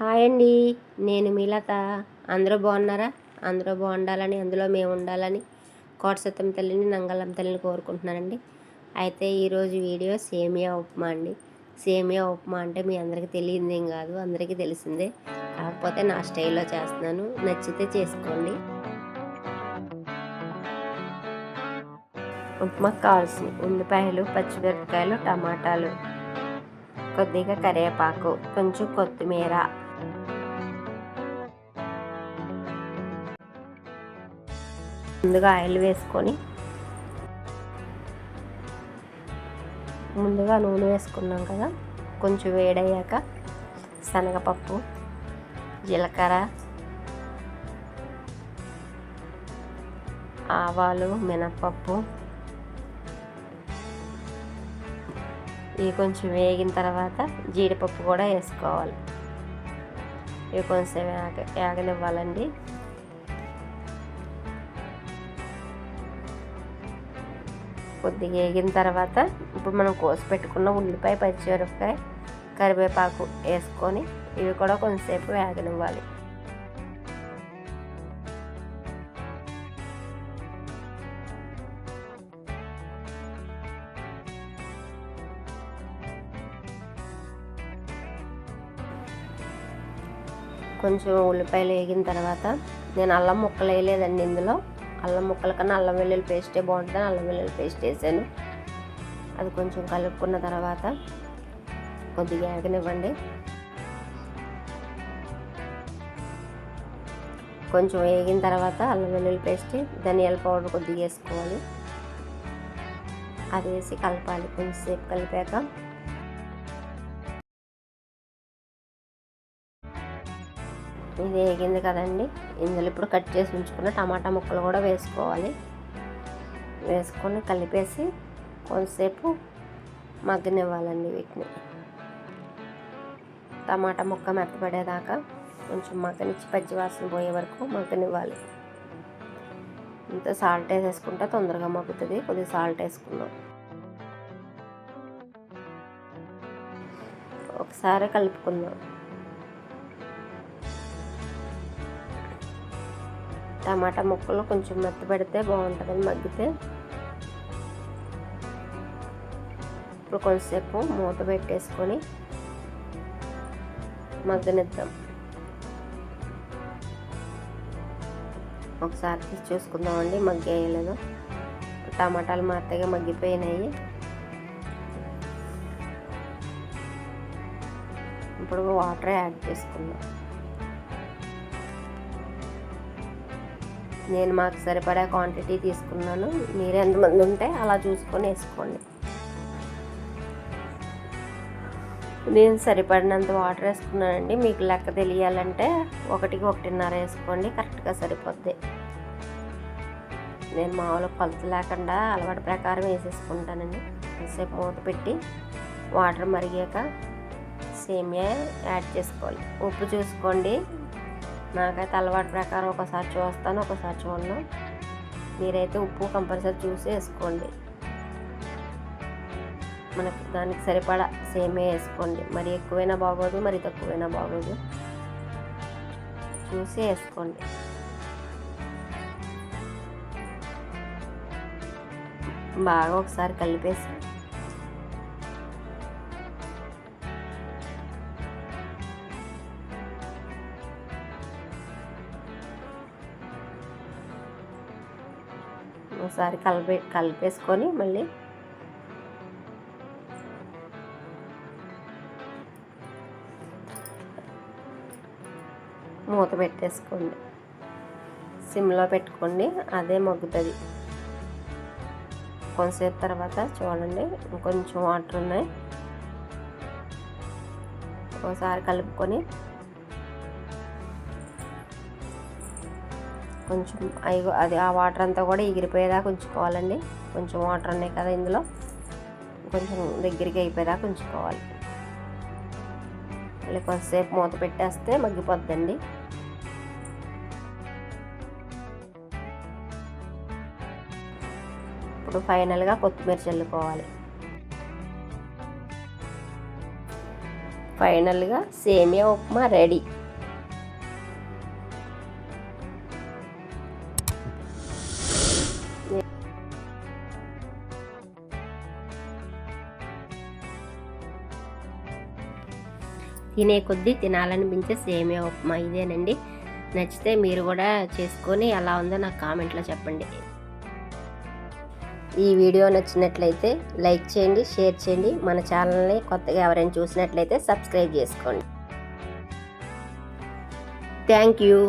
Hi అండి. నేను మీ లత. అందరూ బాగున్నారా? అందరూ బాగుండాలని, అందులో మేము ఉండాలని కోటసత్తం తల్లిని, నంగళం తల్లిని కోరుకుంటున్నానండి. అయితే ఈరోజు వీడియో సేమియా ఉప్మా అండి. సేమియా ఉప్మా అంటే మీ అందరికీ తెలియదేం కాదు, అందరికీ తెలిసిందే. కాకపోతే నా స్టైల్లో చేస్తున్నాను, నచ్చితే చేసుకోండి. ఉప్మాకు కావాల్సిన ఉల్లిపాయలు, పచ్చిమిరపకాయలు, టమాటాలు, కొద్దిగా కరివేపాకు, కొంచెం కొత్తిమీర, ముందుగా ఆయిల్ వేసుకొని ముందుగా నూనె వేసుకున్నాం కదా, కొంచెం వేడయ్యాక శనగపప్పు, జీలకర్ర, ఆవాలు, మినప్పప్పు ఇవి కొంచెం వేగిన తర్వాత జీడిపప్పు కూడా వేసుకోవాలి. ఇవి కొంచెం వేగనివ్వాలండి. కొద్దిగా వేగిన తర్వాత ఇప్పుడు మనం కోసి పెట్టుకున్న ఉల్లిపాయ, పచ్చిమిరపకాయ, కరివేపాకు వేసుకొని ఇవి కూడా కొంచెంసేపు వేగనివ్వాలి. కొంచెం ఉల్లిపాయలు వేగిన తర్వాత నేను అల్లం ముక్కలు వేయలేదండి. ఇందులో అల్లం ముక్కల కన్నా అల్లం వెల్లుల్లి పేస్టే బాగుంటుందని అల్లం వెల్లుల్లి పేస్ట్ వేసాను. అది కొంచెం కలుపుకున్న తర్వాత కొద్దిగా వేగనివ్వండి. కొంచెం వేగిన తర్వాత అల్లం వెల్లుల్లి పేస్ట్, ధనియాల పౌడర్ కొద్దిగా వేసుకోవాలి. అది వేసి కలపాలి. కొంచెంసేపు కలిపాక ఇది వేగింది కదండి, ఇందులో ఇప్పుడు కట్ చేసి ఉంచుకున్న టమాటా ముక్కలు కూడా వేసుకోవాలి. వేసుకొని కలిపేసి కొంతసేపు మగ్గనివ్వాలండి. వీటిని టమాటా ముక్క మెత్తపడేదాకా కొంచెం మగ్గనిచ్చి పచ్చివాసన పోయే వరకు మగ్గనివ్వాలి. ఇంత సాల్ట్ వేసేసుకుంటే తొందరగా మగ్గుతుంది. కొద్దిగా సాల్ట్ వేసుకుందాం. ఒకసారి కలుపుకుందాం. టమాటా ముక్కలు కొంచెం మెత్తబడితే బాగుంటుంది మగ్గితే. ఇప్పుడు కొంచెంసేపు మూత పెట్టేసుకొని మగ్గనిద్దాం. ఒకసారి తీసి చూసుకుందామండి మగ్గేయలేదు. టమాటాలు మెత్తగా మగ్గిపోయినాయి. ఇప్పుడు వాటర్ యాడ్ చేసుకుందాం. నేను మాకు సరిపడా క్వాంటిటీ తీసుకున్నాను. మీరు ఎంతమంది ఉంటే అలా చూసుకొని వేసుకోండి. నేను సరిపడినంత వాటర్ వేసుకున్నానండి. మీకు లెక్క తెలియాలంటే 1:1.5 వేసుకోండి, కరెక్ట్గా సరిపోద్ది. నేను మామూలుగా కొలత లేకుండా అలవాటు ప్రకారం వేసేసుకుంటానండి. కాసేపు మూత పెట్టి వాటర్ మరిగాక సేమియా యాడ్ చేసుకోవాలి. ఉప్పు చూసుకోండి. నాకైతే అలవాటు ప్రకారం ఒకసారి చూస్తాను, ఒకసారి చూడను. మీరైతే ఉప్పు కంపల్సరీ చూసి వేసుకోండి. మనకి దానికి సరిపడా సేమియా వేసుకోండి. మరి ఎక్కువైనా బాగోదు, మరి తక్కువైనా బాగోదు. చూసి వేసుకోండి. బాగా ఒకసారి కలిపేసి ఒకసారి కలిపేసుకొని మళ్ళీ మూత పెట్టేసుకోండి. సిమ్లో పెట్టుకోండి, అదే మగ్గుతుంది. కొంతసేపు తర్వాత చూడండి, ఇంకొంచెం వాటర్ ఉన్నాయి. ఒకసారి కలుపుకొని కొంచెం అది ఆ వాటర్ అంతా కూడా ఎగిరిపోయేదాకా ఉంచుకోవాలండి. కొంచెం వాటర్ ఉన్నాయి కదా ఇందులో, కొంచెం దగ్గరికి అయిపోయేదాకా ఉంచుకోవాలి. మళ్ళీ కొంతసేపు మూత పెట్టేస్తే మగ్గిపోద్దండి. ఇప్పుడు ఫైనల్గా కొత్తిమీర చల్లుకోవాలి. ఫైనల్గా సేమియా ఉప్మా రెడీ. తినే కొద్దీ తినాలనిపించే సేమియా ఉప్మా ఇదేనండి. నచ్చితే మీరు కూడా చేసుకొని ఎలా ఉందో నాకు కామెంట్లో చెప్పండి. ఈ వీడియో నచ్చినట్లయితే లైక్ చేయండి, షేర్ చేయండి. మన ఛానల్ని కొత్తగా ఎవరైనా చూసినట్లయితే సబ్స్క్రైబ్ చేసుకోండి. Thank you.